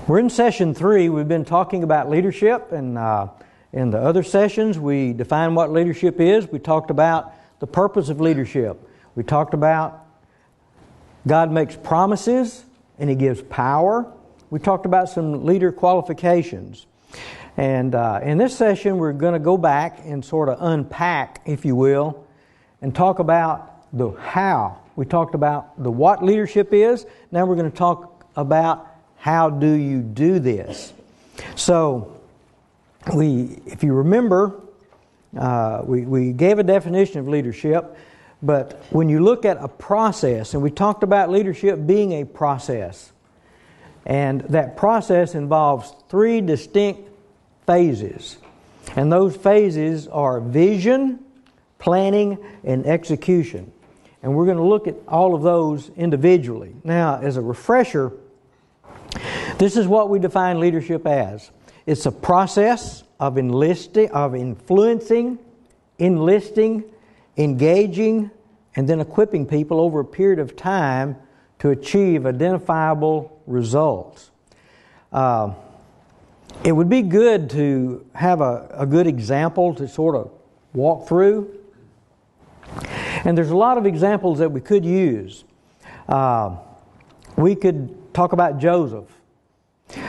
We're in session 3. We've been talking about leadership, and in the other sessions we defined what leadership is. We talked about the purpose of leadership. We talked about God makes promises and He gives power. We talked about some leader qualifications. And in this session we're going to go back and sort of unpack, if you will, and talk about the how. We talked about the what leadership is. Now we're going to talk about how do you do this. So, if you remember, we gave a definition of leadership, but when you look at a process, and we talked about leadership being a process, and that process involves 3 distinct phases. And those phases are vision, planning, and execution. And we're going to look at all of those individually. Now, as a refresher, this is what we define leadership as. It's a process of influencing, enlisting, engaging, and then equipping people over a period of time to achieve identifiable results. It would be good to have a good example to sort of walk through. And there's a lot of examples that we could use. We could talk about Joseph,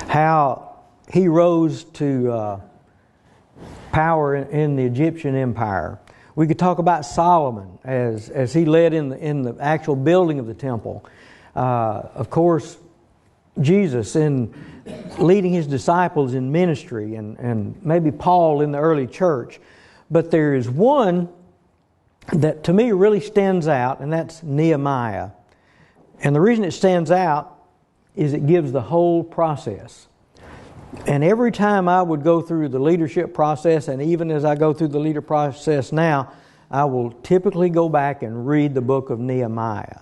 how he rose to power in the Egyptian empire. We could talk about Solomon as he led in the actual building of the temple. Of course, Jesus in leading His disciples in ministry, and maybe Paul in the early church. But there is one that to me really stands out, and that's Nehemiah. And the reason it stands out is it gives the whole process. And every time I would go through the leadership process, and even as I go through the leader process now, I will typically go back and read the book of Nehemiah.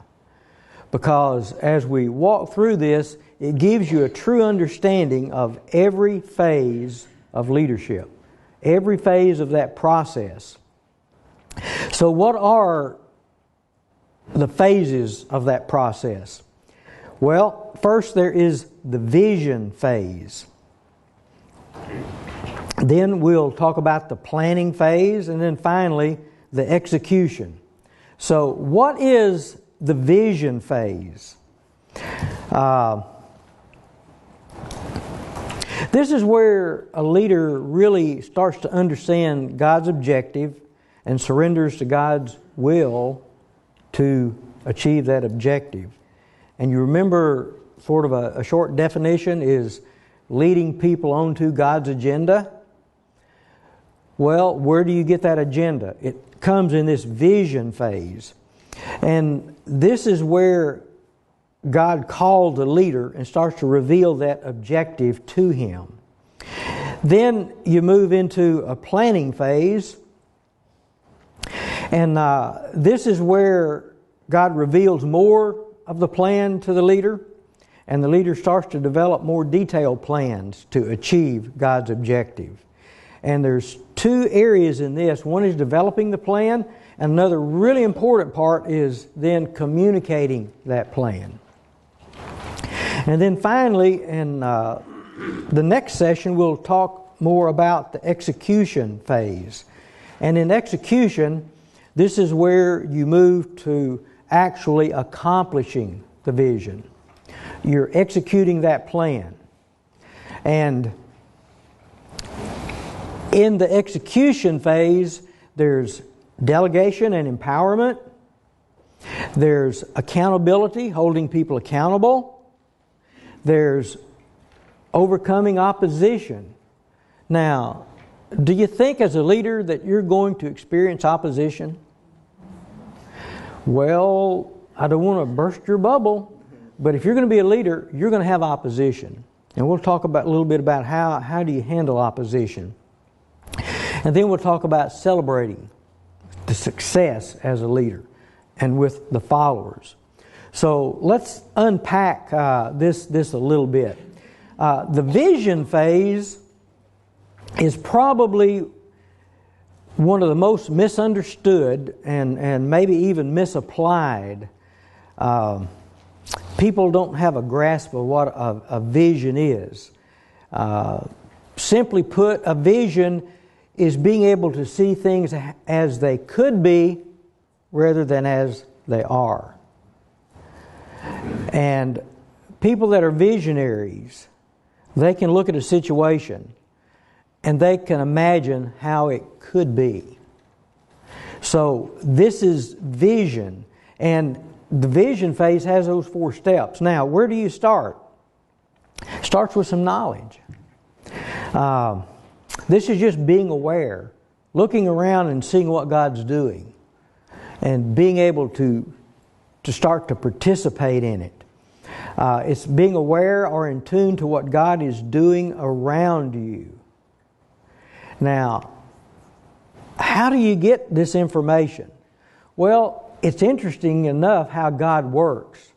Because as we walk through this, it gives you a true understanding of every phase of leadership, every phase of that process. So what are the phases of that process? Well, first there is the vision phase. Then we'll talk about the planning phase, and then finally the execution. So what is the vision phase? This is where a leader really starts to understand God's objective and surrenders to God's will to achieve that objective. And you remember sort of a short definition is leading people onto God's agenda. Well, where do you get that agenda? It comes in this vision phase. And this is where God called the leader and starts to reveal that objective to him. Then you move into a planning phase. And this is where God reveals more of the plan to the leader. And the leader starts to develop more detailed plans to achieve God's objective. And there's 2 areas in this. One is developing the plan. And another really important part is then communicating that plan. And then finally, in the next session, we'll talk more about the execution phase. And in execution, this is where you move to actually accomplishing the vision. You're executing that plan. And in the execution phase, there's delegation and empowerment. There's accountability, holding people accountable. There's overcoming opposition. Now, do you think as a leader that you're going to experience opposition? Well, I don't want to burst your bubble, but if you're going to be a leader, you're going to have opposition. And we'll talk about a little bit about how do you handle opposition. And then we'll talk about celebrating the success as a leader and with the followers. So let's unpack this a little bit. The vision phase is probably one of the most misunderstood and maybe even misapplied people don't have a grasp of what a vision is. Simply put, a vision is being able to see things as they could be rather than as they are. And people that are visionaries, they can look at a situation and they can imagine how it could be. So this is vision, and the vision phase has those 4 steps. Now, where do you start? Starts with some knowledge. This is just being aware, looking around and seeing what God's doing, and being able to start to participate in it. It's being aware or in tune to what God is doing around you. Now, how do you get this information? Well, it's interesting enough how God works.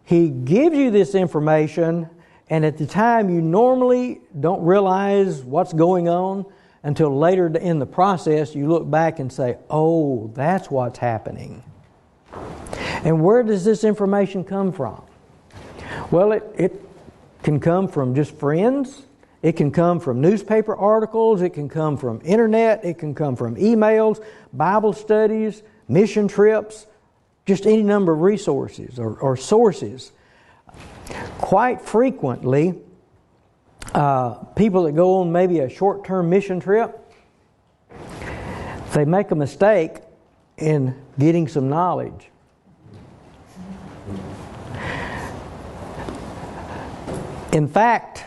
He gives you this information, and at the time you normally don't realize what's going on until later in the process you look back and say, oh, that's what's happening. And where does this information come from? Well, it can come from just friends. It can come from newspaper articles. It can come from internet. It can come from emails, Bible studies, mission trips, just any number of resources or sources. Quite frequently, people that go on maybe a short-term mission trip, they make a mistake in getting some knowledge. In fact,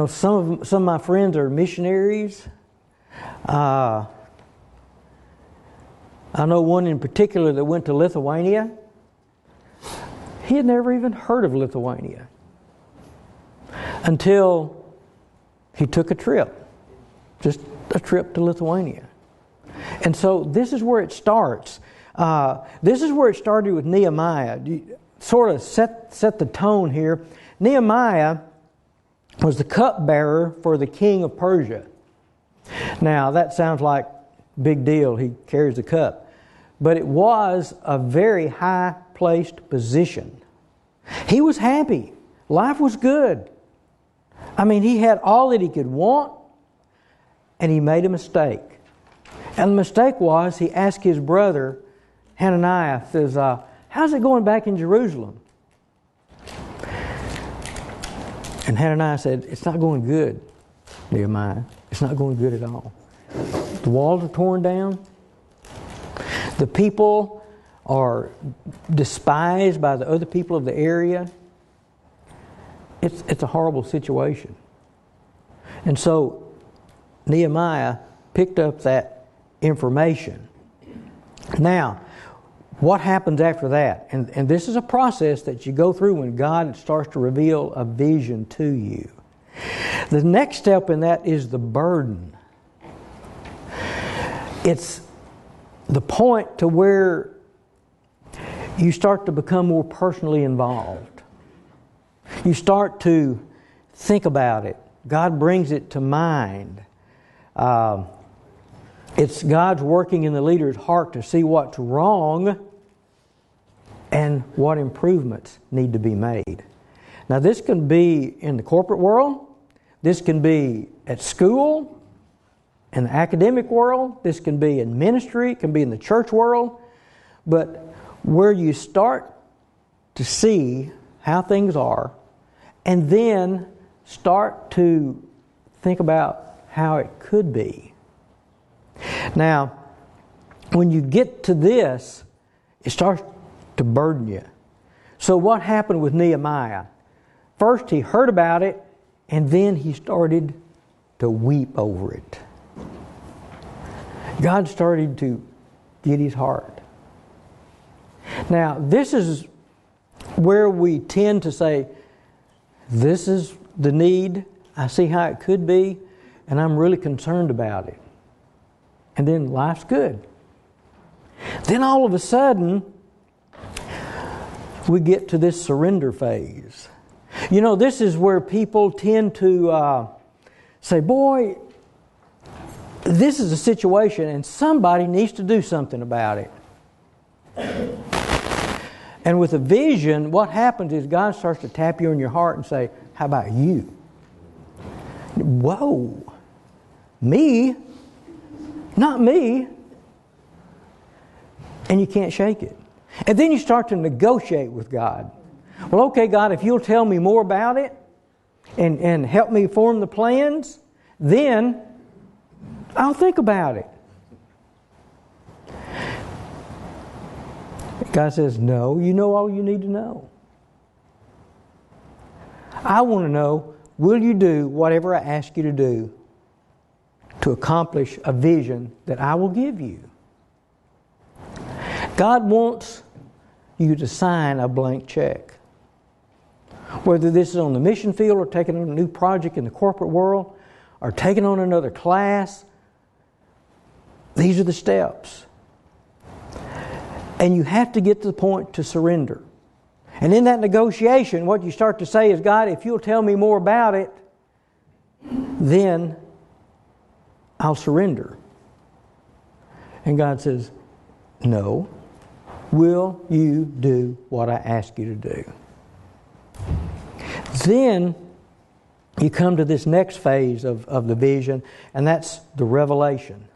some of my friends are missionaries. I know one in particular that went to Lithuania. He had never even heard of Lithuania until he took a trip, just a trip to Lithuania. And so this is where it starts. This is where it started with Nehemiah. Sort of set the tone here. Nehemiah was the cupbearer for the king of Persia. Now, that sounds like a big deal. He carries the cup. But it was a very high-placed position. He was happy. Life was good. I mean, he had all that he could want, and he made a mistake. And the mistake was he asked his brother, Hananiah, says, how's it going back in Jerusalem? And Hananiah said, it's not going good, Nehemiah. It's not going good at all. The walls are torn down. The people are despised by the other people of the area. It's a horrible situation. And so Nehemiah picked up that information. Now, what happens after that? And this is a process that you go through when God starts to reveal a vision to you. The next step in that is the burden. It's the point to where you start to become more personally involved. You start to think about it. God brings it to mind. It's God's working in the leader's heart to see what's wrong and what improvements need to be made. Now, this can be in the corporate world. This can be at school, in the academic world. This can be in ministry. It can be in the church world. But where you start to see how things are and then start to think about how it could be. Now, when you get to this, it starts to burden you. So what happened with Nehemiah? First, he heard about it, and then he started to weep over it. God started to get his heart. Now, this is where we tend to say, this is the need, I see how it could be, and I'm really concerned about it. And then life's good. Then all of a sudden, we get to this surrender phase. You know, this is where people tend to say, boy, this is a situation and somebody needs to do something about it. And with a vision, what happens is God starts to tap you on your heart and say, how about you? Whoa. Me? Not me. And you can't shake it. And then you start to negotiate with God. Well, okay, God, if you'll tell me more about it and help me form the plans, then I'll think about it. God says, no, you know all you need to know. I want to know, will you do whatever I ask you to do to accomplish a vision that I will give you? God wants you to sign a blank check. Whether this is on the mission field or taking on a new project in the corporate world or taking on another class, these are the steps. And you have to get to the point to surrender. And in that negotiation, what you start to say is, God, if you'll tell me more about it, then I'll surrender. And God says, no. Will you do what I ask you to do? Then you come to this next phase of the vision, and that's the revelation.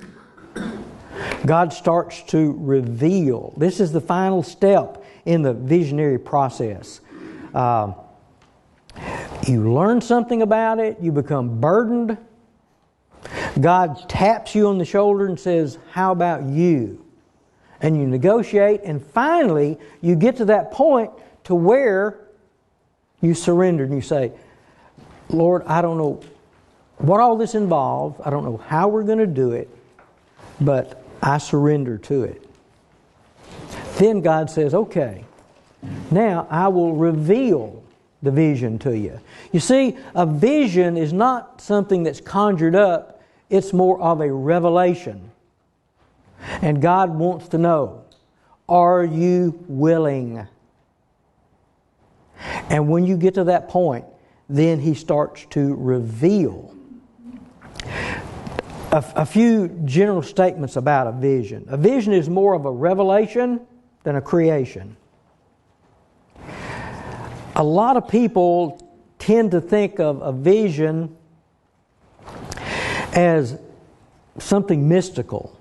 God starts to reveal. This is the final step in the visionary process. You learn something about it, you become burdened. God taps you on the shoulder and says, how about you? And you negotiate, and finally you get to that point to where you surrender and you say, Lord, I don't know what all this involves. I don't know how we're going to do it, but I surrender to it. Then God says, okay, now I will reveal the vision to you. You see, a vision is not something that's conjured up. It's more of a revelation. And God wants to know, are you willing? And when you get to that point, then He starts to reveal. A few general statements about a vision. A vision is more of a revelation than a creation. A lot of people tend to think of a vision as something mystical.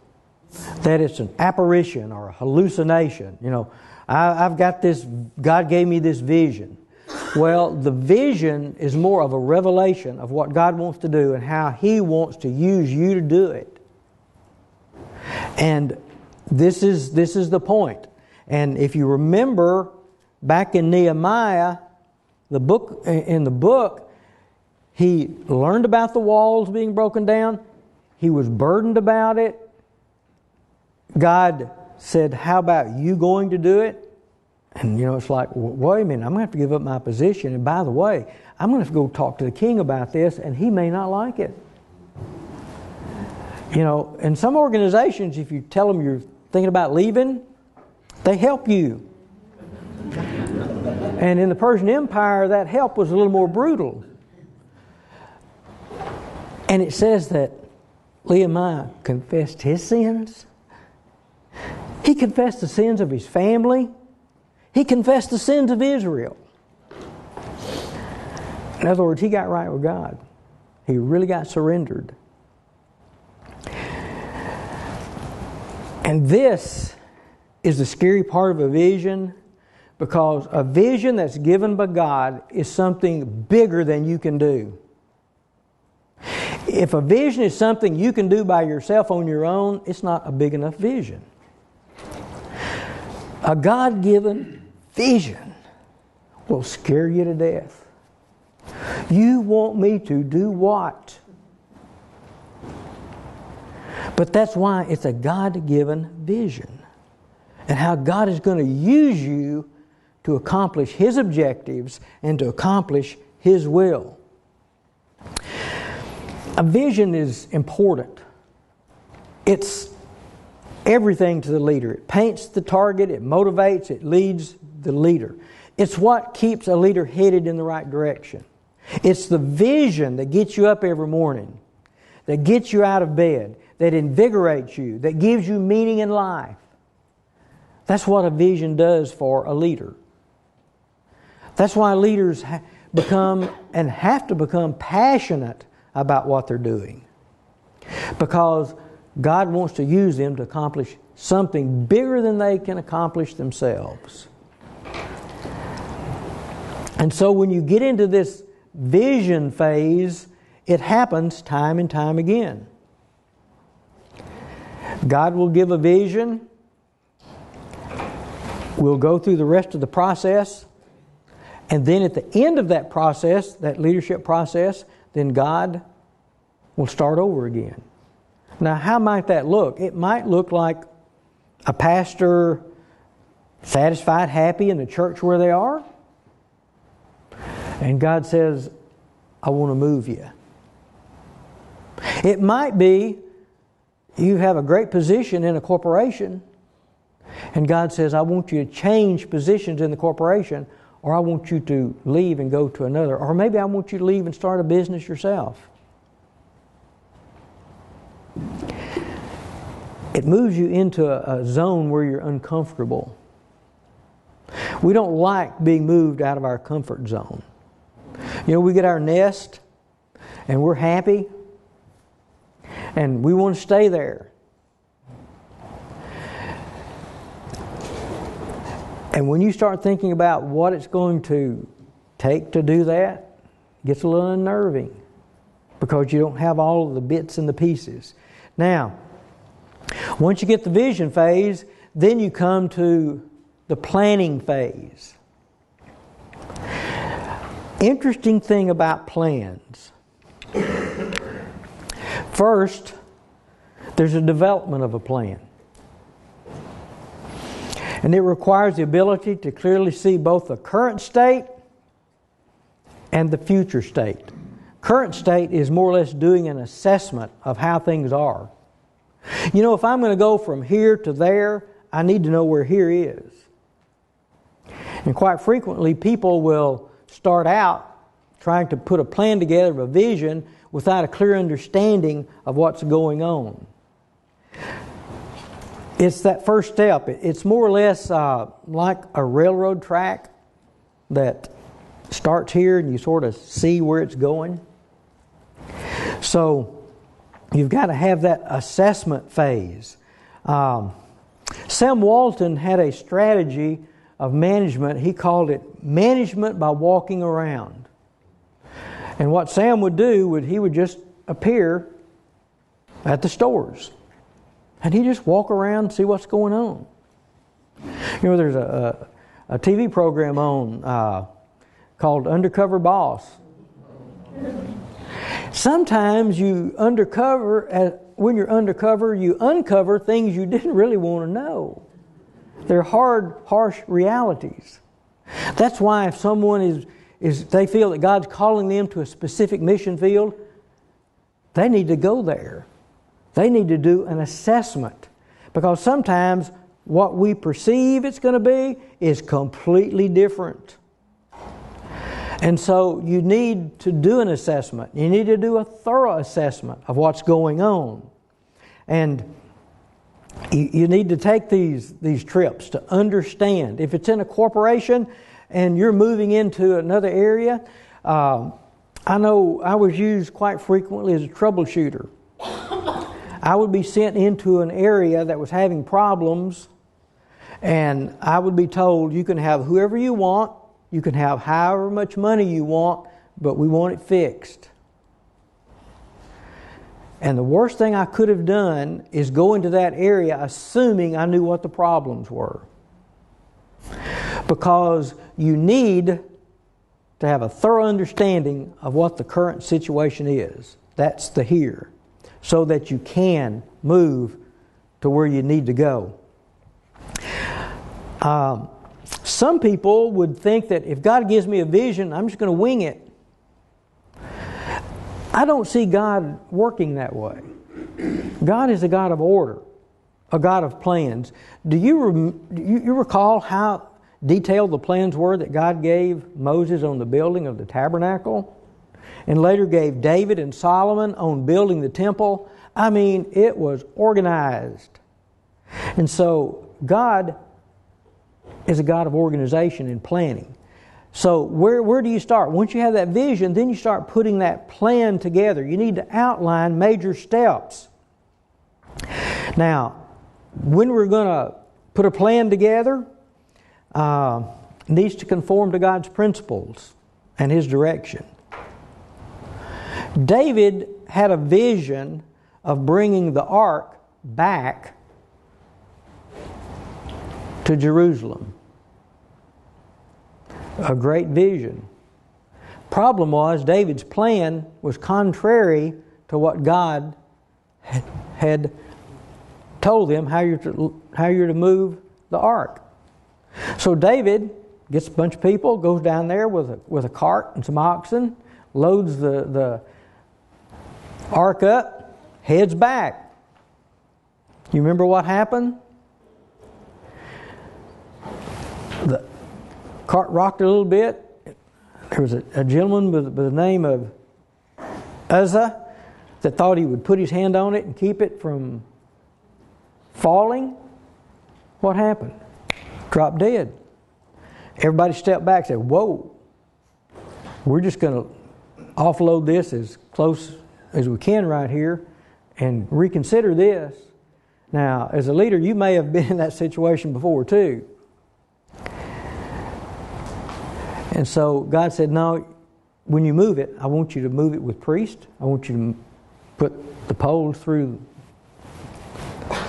That it's an apparition or a hallucination. You know, I've got this, God gave me this vision. Well, the vision is more of a revelation of what God wants to do and how He wants to use you to do it. And this is the point. And if you remember back in Nehemiah, in the book, he learned about the walls being broken down. He was burdened about it. God said, how about you going to do it? And it's like, wait a minute, I'm going to have to give up my position. And by the way, I'm going to have to go talk to the king about this, and he may not like it. In some organizations, if you tell them you're thinking about leaving, they help you. And in the Persian Empire, that help was a little more brutal. And it says that Nehemiah confessed his sins. He confessed the sins of his family. He confessed the sins of Israel. In other words, he got right with God. He really got surrendered. And this is the scary part of a vision, because a vision that's given by God is something bigger than you can do. If a vision is something you can do by yourself on your own, it's not a big enough vision. A God-given vision will scare you to death. You want me to do what? But that's why it's a God-given vision. And how God is going to use you to accomplish His objectives and to accomplish His will. A vision is important. It's everything to the leader. It paints the target, it motivates, it leads the leader. It's what keeps a leader headed in the right direction. It's the vision that gets you up every morning, that gets you out of bed, that invigorates you, that gives you meaning in life. That's what a vision does for a leader. That's why leaders become and have to become passionate about what they're doing. Because God wants to use them to accomplish something bigger than they can accomplish themselves. And so when you get into this vision phase, it happens time and time again. God will give a vision. We'll go through the rest of the process. And then at the end of that process, that leadership process, then God will start over again. Now, how might that look? It might look like a pastor satisfied, happy in the church where they are. And God says, I want to move you. It might be you have a great position in a corporation, and God says, I want you to change positions in the corporation, or I want you to leave and go to another. Or maybe I want you to leave and start a business yourself. It moves you into a zone where you're uncomfortable. We don't like being moved out of our comfort zone. You know, we get our nest and we're happy and we want to stay there. And when you start thinking about what it's going to take to do that, it gets a little unnerving because you don't have all of the bits and the pieces. Now, once you get the vision phase, then you come to the planning phase. Interesting thing about plans. First, there's a development of a plan. And it requires the ability to clearly see both the current state and the future state. Current state is more or less doing an assessment of how things are. You know, if I'm going to go from here to there, I need to know where here is. And quite frequently, people will start out trying to put a plan together of a vision without a clear understanding of what's going on. It's that first step. It's more or less like a railroad track that starts here and you sort of see where it's going. So you've got to have that assessment phase. Sam Walton had a strategy of management. He called it management by walking around. And what Sam would do, he would just appear at the stores. And he'd just walk around and see what's going on. You know, there's a TV program on called Undercover Boss. Sometimes when you're undercover, you uncover things you didn't really want to know. They're hard, harsh realities. That's why if someone they feel that God's calling them to a specific mission field, they need to go there. They need to do an assessment. Because sometimes what we perceive it's going to be is completely different. And so you need to do an assessment. You need to do a thorough assessment of what's going on. And you need to take these trips to understand. If it's in a corporation and you're moving into another area, I know I was used quite frequently as a troubleshooter. I would be sent into an area that was having problems, and I would be told, you can have whoever you want, you can have however much money you want, but we want it fixed. And the worst thing I could have done is go into that area assuming I knew what the problems were. Because you need to have a thorough understanding of what the current situation is. That's the here. So that you can move to where you need to go. Some people would think that if God gives me a vision, I'm just going to wing it. I don't see God working that way. God is a God of order, a God of plans. Do you recall how detailed the plans were that God gave Moses on the building of the tabernacle? And later gave David and Solomon on building the temple. I mean, it was organized. And so God is a God of organization and planning. So where do you start? Once you have that vision, then you start putting that plan together. You need to outline major steps. Now, when we're going to put a plan together, it needs to conform to God's principles and His direction. David had a vision of bringing the ark back to Jerusalem. A great vision. Problem was, David's plan was contrary to what God had told them how you're to move the ark. So David gets a bunch of people, goes down there with a cart and some oxen, loads the ark up, heads back. You remember what happened? The cart rocked a little bit. There was a gentleman by the name of Uzzah that thought he would put his hand on it and keep it from falling. What happened? Dropped dead. Everybody stepped back and said, whoa, we're just going to offload this as close as we can right here and reconsider this. Now, as a leader, you may have been in that situation before too. And so God said, no, when you move it, I want you to move it with priests. I want you to put the poles through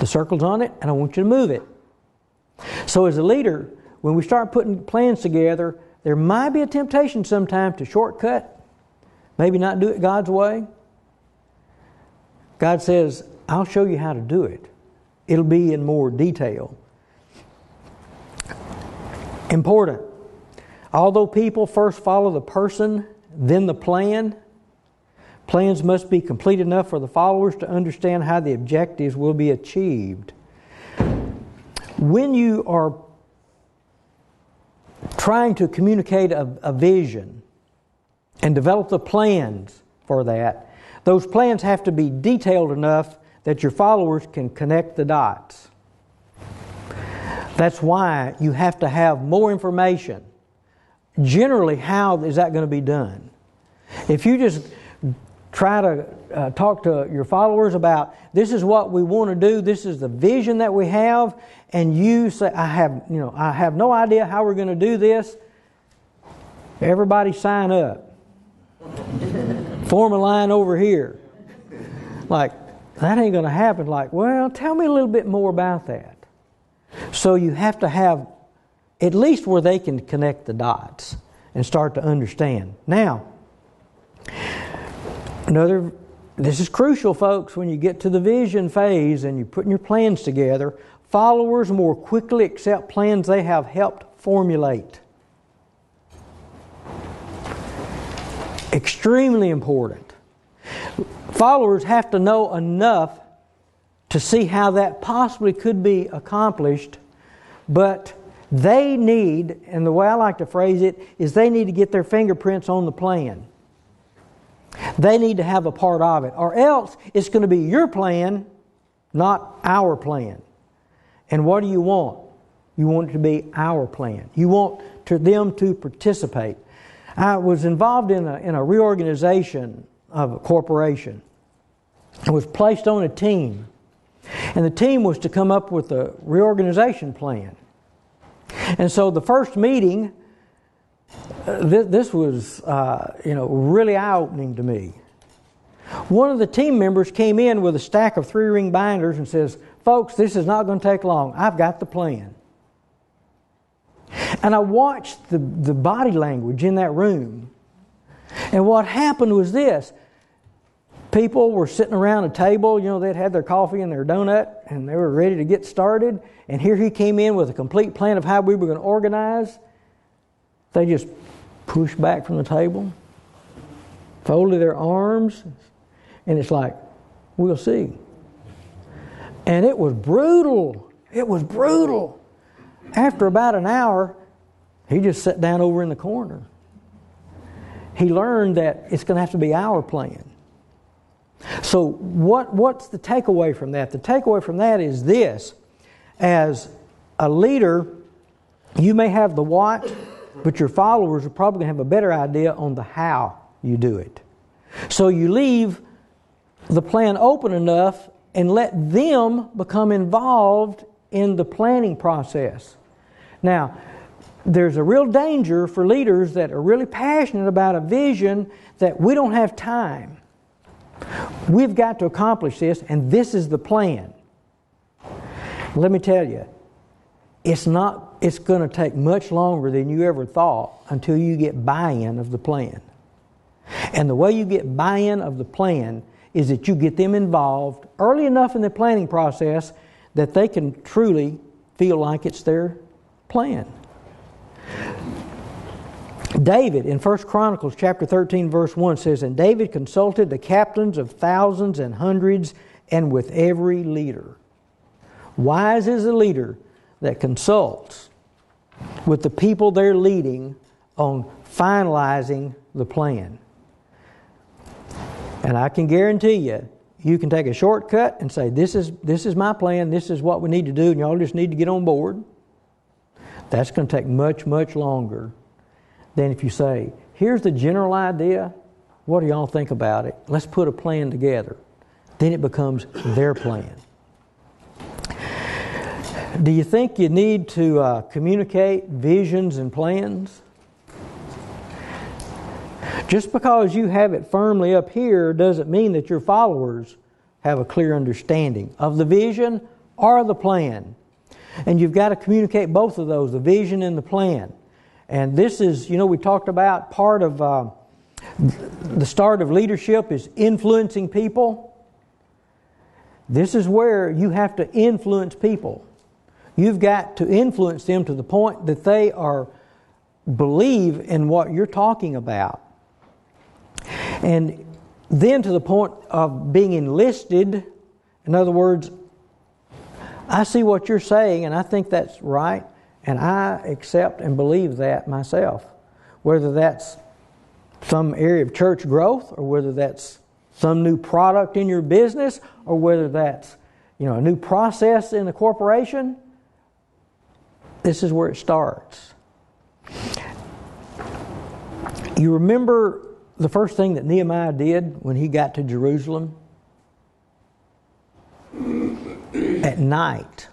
the circles on it, and I want you to move it. So as a leader, when we start putting plans together, there might be a temptation sometimes to shortcut, maybe not do it God's way. God says, I'll show you how to do it. It'll be in more detail. Important. Although people first follow the person, then the plan, plans must be complete enough for the followers to understand how the objectives will be achieved. When you are trying to communicate a vision and develop the plans for that, those plans have to be detailed enough that your followers can connect the dots. That's why you have to have more information. Generally, how is that going to be done? If you just try to talk to your followers about this is what we want to do, this is the vision that we have, and you say, I have no idea how we're going to do this. Everybody sign up. Form a line over here. Like, that ain't going to happen. Like, well, tell me a little bit more about that. So you have to have at least where they can connect the dots and start to understand. Now, this is crucial, folks, when you get to the vision phase and you're putting your plans together, followers more quickly accept plans they have helped formulate. Extremely important. Followers have to know enough to see how that possibly could be accomplished, but they need, and the way I like to phrase it, is they need to get their fingerprints on the plan. They need to have a part of it, or else it's going to be your plan, not our plan. And what do you want? You want it to be our plan. You want them to participate. I was involved in a reorganization of a corporation. I was placed on a team, and the team was to come up with a reorganization plan. And so the first meeting, this was really eye-opening to me. One of the team members came in with a stack of 3-ring binders and says, folks, this is not going to take long. I've got the plan. And I watched the body language in that room. And what happened was this. People were sitting around a table, they'd had their coffee and their donut, and they were ready to get started. And here he came in with a complete plan of how we were going to organize. They just pushed back from the table, folded their arms, and it's like, we'll see. And it was brutal. It was brutal. After about an hour, he just sat down over in the corner. He learned that it's going to have to be our plan. So what's the takeaway from that? The takeaway from that is this. As a leader, You may have the what, but your followers are probably going to have a better idea on the how you do it. So you leave the plan open enough and let them become involved in the planning process. Now, there's a real danger for leaders that are really passionate about a vision that we don't have time. We've got to accomplish this, and this is the plan. Let me tell you, it's going to take much longer than you ever thought until you get buy-in of the plan. And the way you get buy-in of the plan is that you get them involved early enough in the planning process that they can truly feel like it's their plan. David in 1 Chronicles chapter 13 verse 1 says, "And David consulted the captains of thousands and hundreds and with every leader." Wise is a leader that consults with the people they're leading on finalizing the plan. And I can guarantee you, you can take a shortcut and say, this is my plan, this is what we need to do, and y'all just need to get on board. That's going to take much, much longer than if you say, here's the general idea, what do y'all think about it? Let's put a plan together. Then it becomes their plan. Do you think you need to communicate visions and plans? Just because you have it firmly up here doesn't mean that your followers have a clear understanding of the vision or the plan. And you've got to communicate both of those, the vision and the plan. And this is, we talked about part of the start of leadership is influencing people. This is where you have to influence people. You've got to influence them to the point that they believe in what you're talking about. And then to the point of being enlisted. In other words, I see what you're saying and I think that's right, and I accept and believe that myself. Whether that's some area of church growth, or whether that's some new product in your business, or whether that's a new process in the corporation, this is where it starts. You remember the first thing that Nehemiah did when he got to Jerusalem? At night,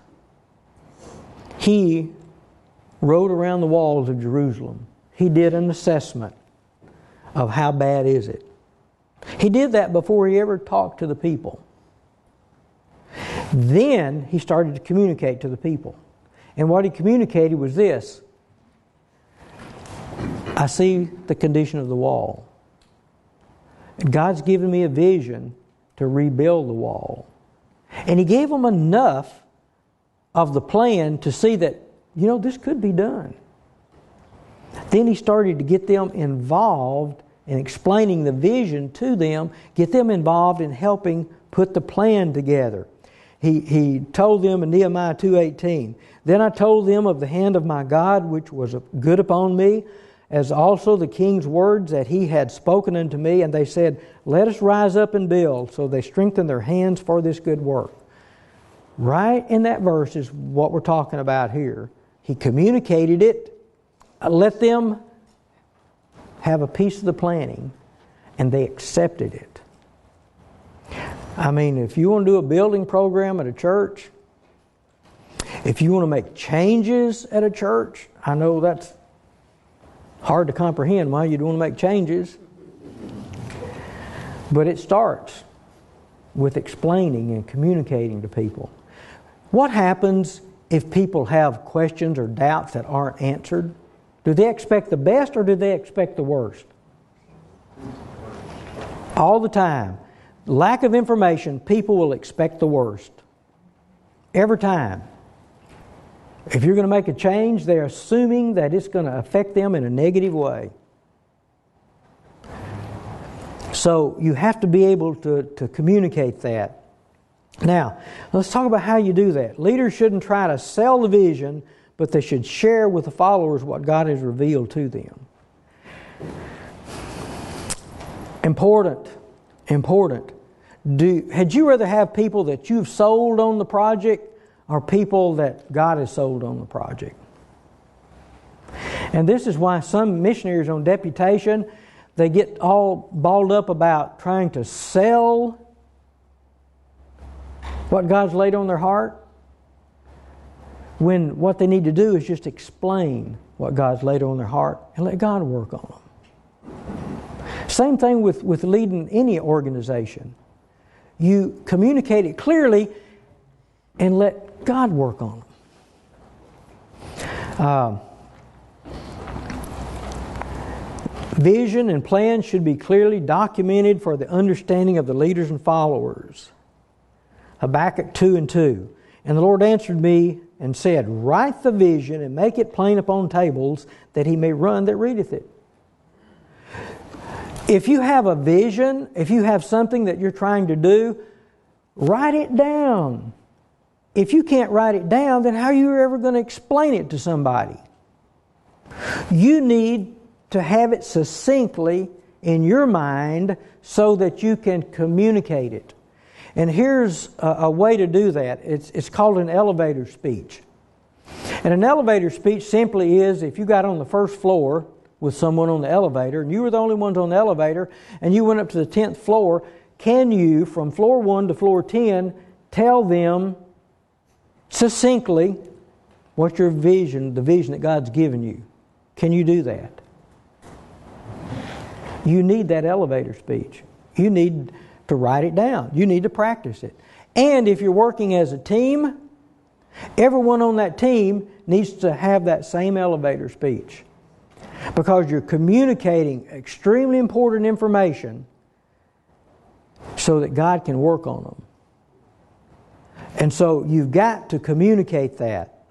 he rode around the walls of Jerusalem. He did an assessment of how bad is it. He did that before he ever talked to the people. Then he started to communicate to the people. And what he communicated was this: I see the condition of the wall. God's given me a vision to rebuild the wall. And he gave them enough of the plan to see that, this could be done. Then he started to get them involved in explaining the vision to them, get them involved in helping put the plan together. He told them in Nehemiah 2:18, "Then I told them of the hand of my God, which was good upon me, as also the king's words that he had spoken unto me. And they said, Let us rise up and build. So they strengthened their hands for this good work." Right in that verse is what we're talking about here. He communicated it, let them have a piece of the planning, and they accepted it. I mean, if you want to do a building program at a church, if you want to make changes at a church, I know that's hard to comprehend why you'd want to make changes. But it starts with explaining and communicating to people. What happens if people have questions or doubts that aren't answered? Do they expect the best or do they expect the worst? All the time. Lack of information, people will expect the worst. Every time. If you're going to make a change, they're assuming that it's going to affect them in a negative way. So you have to be able to communicate that. Now, let's talk about how you do that. Leaders shouldn't try to sell the vision, but they should share with the followers what God has revealed to them. Important. Had you rather have people that you've sold on the project or people that God has sold on the project? And this is why some missionaries on deputation, they get all balled up about trying to sell what God's laid on their heart, when what they need to do is just explain what God's laid on their heart and let God work on them. Same thing with leading any organization. You communicate it clearly and let God work on them. Vision and plans should be clearly documented for the understanding of the leaders and followers. Habakkuk 2:2. And the Lord answered me and said, write the vision and make it plain upon tables, that he may run that readeth it. If you have a vision, if you have something that you're trying to do, write it down. If you can't write it down, then how are you ever going to explain it to somebody? You need to have it succinctly in your mind so that you can communicate it. And here's a way to do that. It's called an elevator speech. And an elevator speech simply is, if you got on the first floor with someone on the elevator, and you were the only ones on the elevator, and you went up to the 10th floor, can you, from floor 1 to floor 10, tell them succinctly what your vision, the vision that God's given you? Can you do that? You need that elevator speech. You need to write it down. You need to practice it. And if you're working as a team, everyone on that team needs to have that same elevator speech, because you're communicating extremely important information so that God can work on them. And so you've got to communicate that.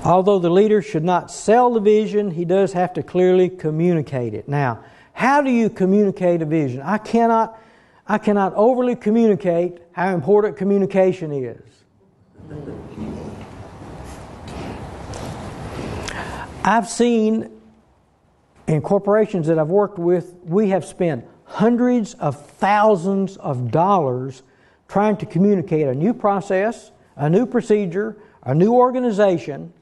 Although the leader should not sell the vision, he does have to clearly communicate it. Now, how do you communicate a vision? I cannot overly communicate how important communication is. I've seen in corporations that I've worked with, we have spent hundreds of thousands of dollars trying to communicate a new process, a new procedure, a new organization,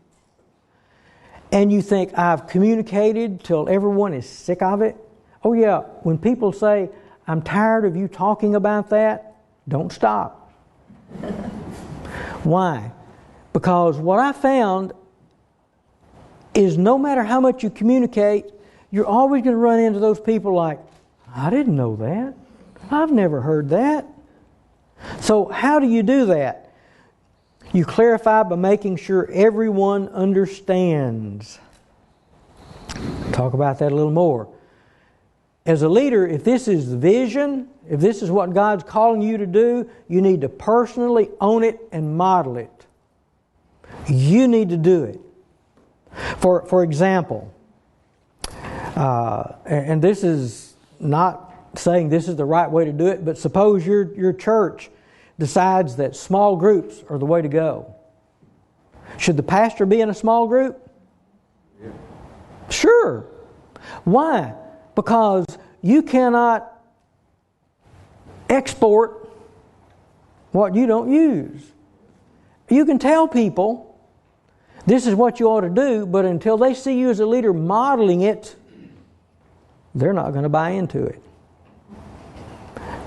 and you think, I've communicated till everyone is sick of it. Oh yeah, when people say, I'm tired of you talking about that, don't stop. Why? Because what I found is no matter how much you communicate, you're always going to run into those people like, I didn't know that. I've never heard that. So how do you do that? You clarify by making sure everyone understands. Talk about that a little more. As a leader, if this is the vision, if this is what God's calling you to do, you need to personally own it and model it. You need to do it. For example, and this is not saying this is the right way to do it, but suppose your church decides that small groups are the way to go. Should the pastor be in a small group? Yeah. Sure. Why? Because you cannot export what you don't use. You can tell people this is what you ought to do, but until they see you as a leader modeling it, they're not going to buy into it.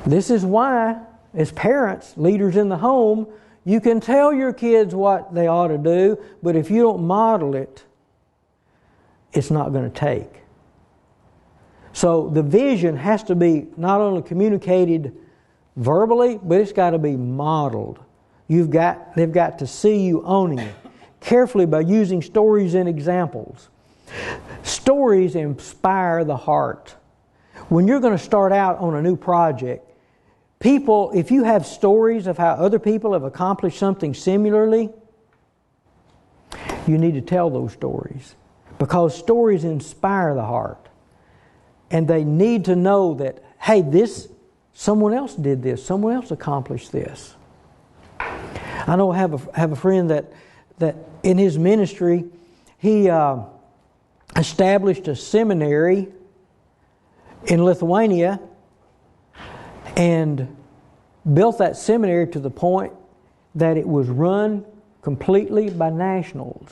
This is why, as parents, leaders in the home, you can tell your kids what they ought to do, but if you don't model it, it's not going to take. So the vision has to be not only communicated verbally, but it's got to be modeled. They've got to see you owning it. Carefully by using stories and examples. Stories inspire the heart. When you're going to start out on a new project, people, if you have stories of how other people have accomplished something similarly, you need to tell those stories, because stories inspire the heart. And they need to know that, hey, someone else did this, someone else accomplished this. I know I have a friend that in his ministry, he established a seminary in Lithuania and built that seminary to the point that it was run completely by nationals.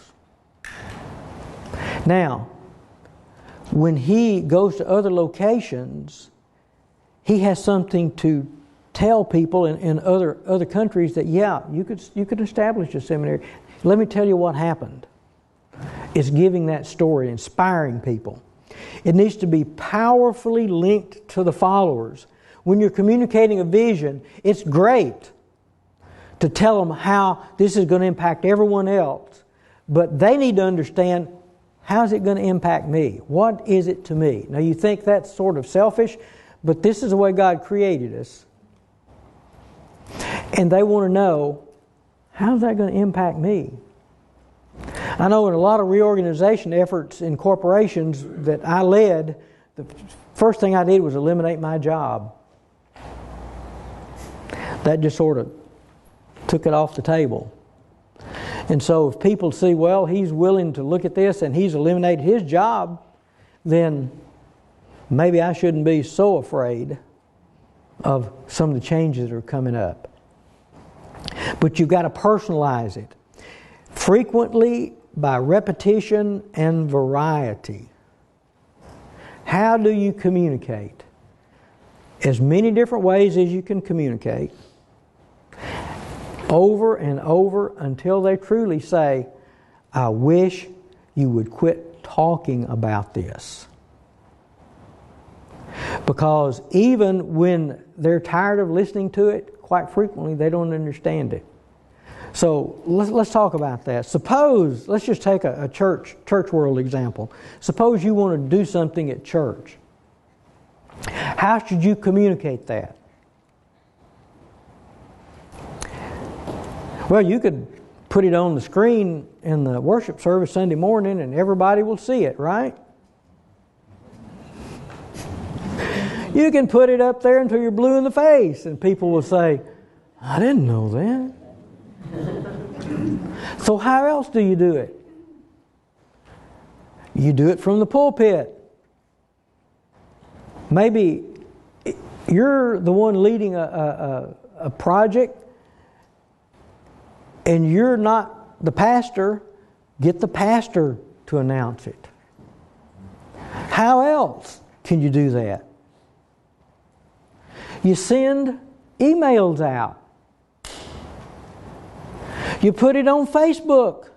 Now, when he goes to other locations, he has something to tell people in other countries that, yeah, you could establish a seminary. Let me tell you what happened. It's giving that story, inspiring people. It needs to be powerfully linked to the followers. When you're communicating a vision, it's great to tell them how this is going to impact everyone else. But they need to understand, how is it going to impact me? What is it to me? Now you think that's sort of selfish, but this is the way God created us. And they want to know, how is that going to impact me? I know in a lot of reorganization efforts in corporations that I led, the first thing I did was eliminate my job. That just sort of took it off the table. And so if people see, well, he's willing to look at this and he's eliminated his job, then maybe I shouldn't be so afraid of some of the changes that are coming up. But you've got to personalize it. Frequently, by repetition and variety. How do you communicate? As many different ways as you can communicate. Over and over until they truly say, I wish you would quit talking about this. Because even when they're tired of listening to it, quite frequently they don't understand it. So let's talk about that. Suppose, let's just take a church world example. Suppose you want to do something at church. How should you communicate that? Well, you could put it on the screen in the worship service Sunday morning and everybody will see it, right? You can put it up there until you're blue in the face and people will say, I didn't know that. So how else do you do it? You do it from the pulpit. Maybe you're the one leading a project and you're not the pastor. Get the pastor to announce it. How else can you do that? You send emails out. You put it on Facebook.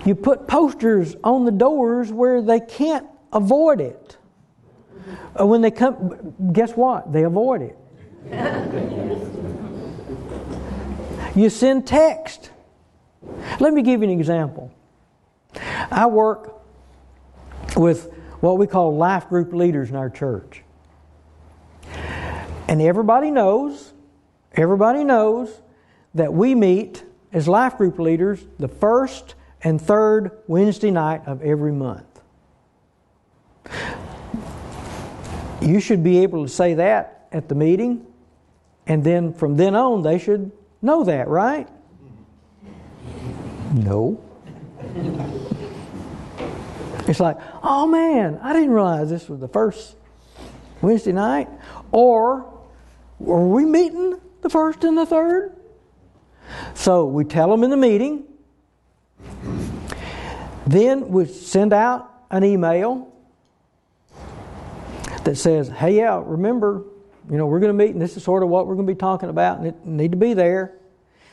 You put posters on the doors where they can't avoid it. When they come, guess what? They avoid it. You send text. Let me give you an example. I work with what we call life group leaders in our church. And everybody knows that we meet as life group leaders the first and third Wednesday night of every month. You should be able to say that at the meeting, and then from then on they should know that, right? No. It's like, oh man, I didn't realize this was the first Wednesday night. Or, were we meeting the first and the third? So we tell them in the meeting. Then we send out an email that says, hey, yeah, remember, we're going to meet and this is sort of what we're going to be talking about and it need to be there.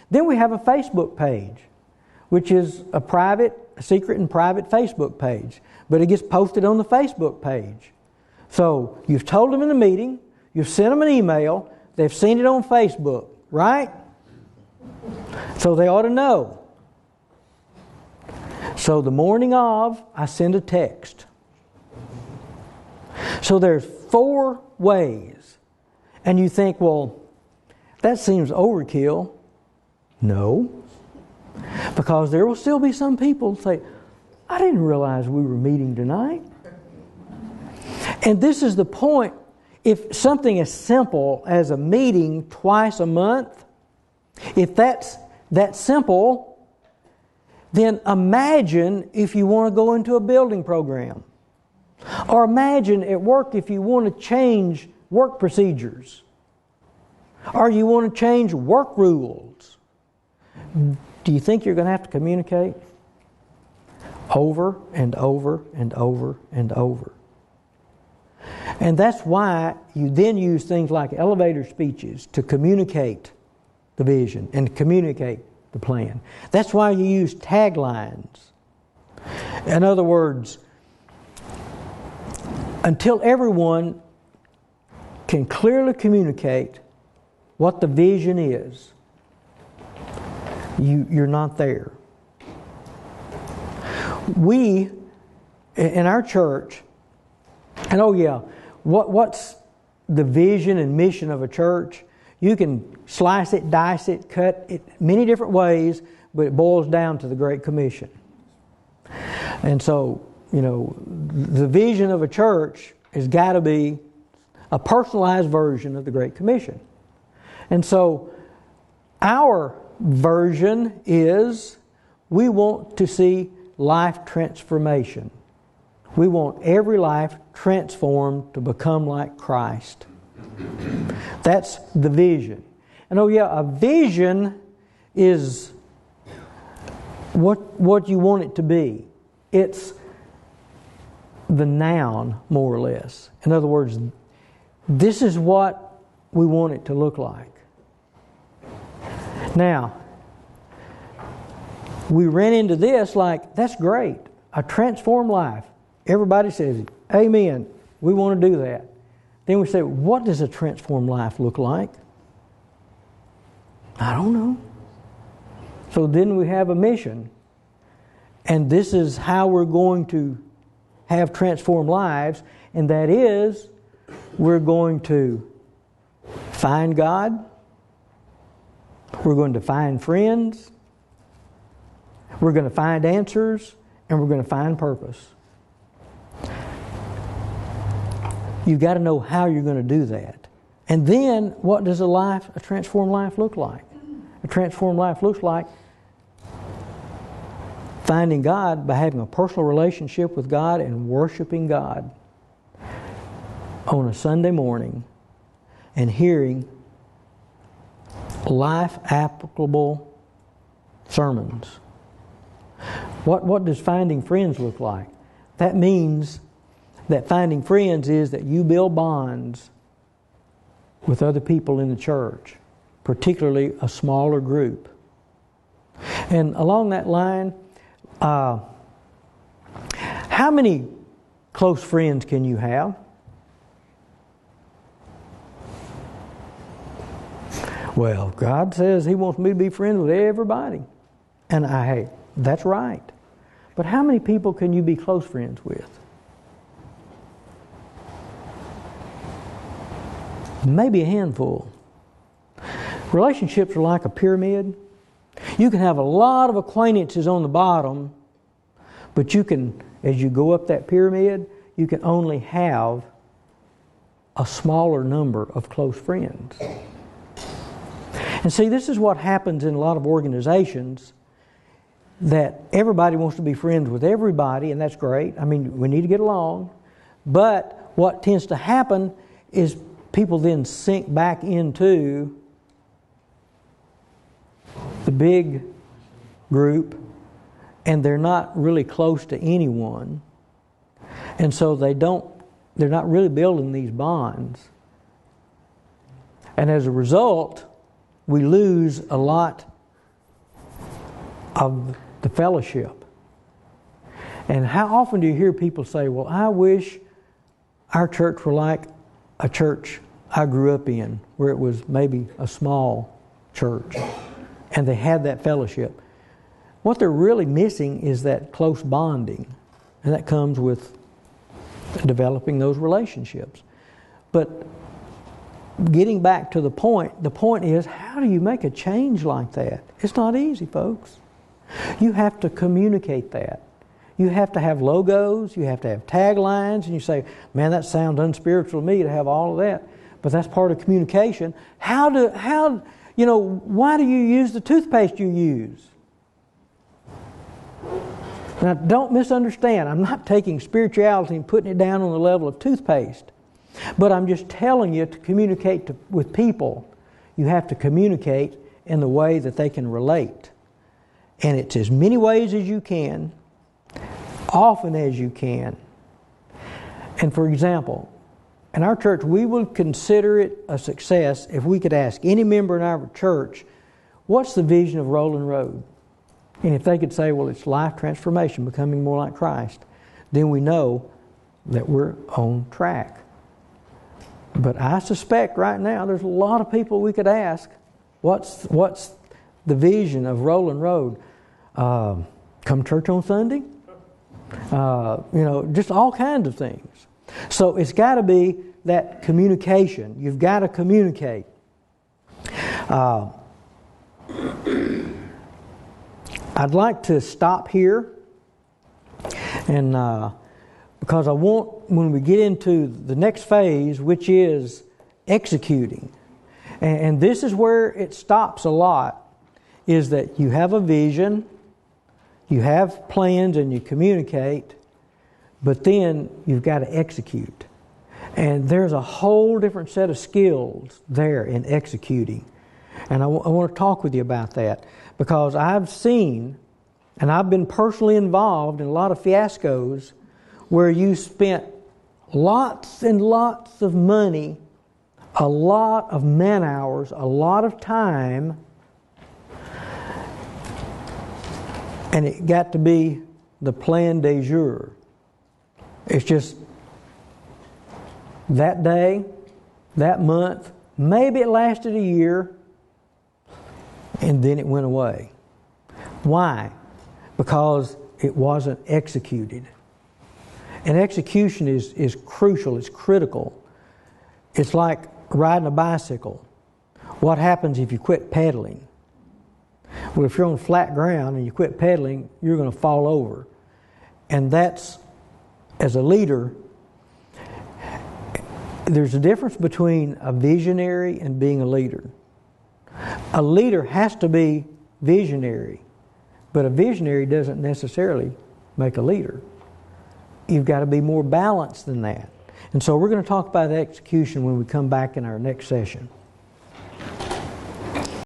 Then we have a Facebook page, which is a secret and private Facebook page. But it gets posted on the Facebook page. So you've told them in the meeting, you've sent them an email, they've seen it on Facebook, right? So they ought to know. So the morning of, I send a text. So there's 4 ways. And you think, well, that seems overkill. No. Because there will still be some people who say, I didn't realize we were meeting tonight. And this is the point. If something as simple as a meeting twice a month, if that's that simple, then imagine if you want to go into a building program. Or imagine at work if you want to change work procedures. Or you want to change work rules. Do you think you're going to have to communicate? over and over and over and over. And that's why you then use things like elevator speeches to communicate the vision and communicate the plan. That's why you use taglines. In other words, until everyone can clearly communicate what the vision is, you're not there. We, in our church, and what's the vision and mission of a church? You can slice it, dice it, cut it many different ways, but it boils down to the Great Commission. And so, the vision of a church has got to be a personalized version of the Great Commission. And so, our version is we want to see life transformation. We want every life transformed to become like Christ. That's the vision. And a vision is what you want it to be. It's the noun, more or less. In other words, this is what we want it to look like. Now, we ran into this like, that's great. A transformed life. Everybody says, amen, we want to do that. Then we say, what does a transformed life look like? I don't know. So then we have a mission. And this is how we're going to have transformed lives. And that is, we're going to find God. We're going to find friends. We're going to find answers. And we're going to find purpose. You've got to know how you're going to do that. And then, what does a transformed life look like? A transformed life looks like finding God by having a personal relationship with God and worshiping God on a Sunday morning and hearing life-applicable sermons. What does finding friends look like? That means that finding friends is that you build bonds with other people in the church, particularly a smaller group. And along that line, how many close friends can you have? Well, God says He wants me to be friends with everybody. And hey, that's right. But how many people can you be close friends with? Maybe a handful. Relationships are like a pyramid. You can have a lot of acquaintances on the bottom, but you can, as you go up that pyramid, you can only have a smaller number of close friends. And see, this is what happens in a lot of organizations, that everybody wants to be friends with everybody, and that's great. I mean, we need to get along. But what tends to happen is people then sink back into the big group, and they're not really close to anyone. And so they're not really building these bonds. And as a result, we lose a lot of the fellowship. And how often do you hear people say, well, I wish our church were like a church I grew up in, where it was maybe a small church, and they had that fellowship. What they're really missing is that close bonding, and that comes with developing those relationships. But getting back to the point is, how do you make a change like that? It's not easy, folks. You have to communicate that. You have to have logos, you have to have taglines, and you say, man, that sounds unspiritual to me to have all of that. But that's part of communication. Why do you use the toothpaste you use? Now, don't misunderstand. I'm not taking spirituality and putting it down on the level of toothpaste. But I'm just telling you, to communicate with people, you have to communicate in the way that they can relate. And it's as many ways as you can. often as you can. And for example, in our church, we would consider it a success if we could ask any member in our church, what's the vision of Rolling Road? And if they could say, well, it's life transformation, becoming more like Christ, then we know that we're on track. But I suspect right now there's a lot of people we could ask, what's the vision of Rolling Road? Come church on Sunday? Just all kinds of things. So it's got to be that communication. You've got to communicate. I'd like to stop here, and because I want, when we get into the next phase, which is executing, and this is where it stops a lot, is that you have a vision, you have plans, and you communicate, but then you've got to execute. And there's a whole different set of skills there in executing. And I want to talk with you about that, because I've seen, and I've been personally involved in a lot of fiascos where you spent lots and lots of money, a lot of man hours, a lot of time, and it got to be the plan de jour. It's just that day, that month, maybe it lasted a year, and then it went away. Why? Because it wasn't executed. And execution is crucial, it's critical. It's like riding a bicycle. What happens if you quit pedaling? Well, if you're on flat ground and you quit pedaling, you're going to fall over. And that's, as a leader, there's a difference between a visionary and being a leader. A leader has to be visionary, but a visionary doesn't necessarily make a leader. You've got to be more balanced than that. And so we're going to talk about execution when we come back in our next session.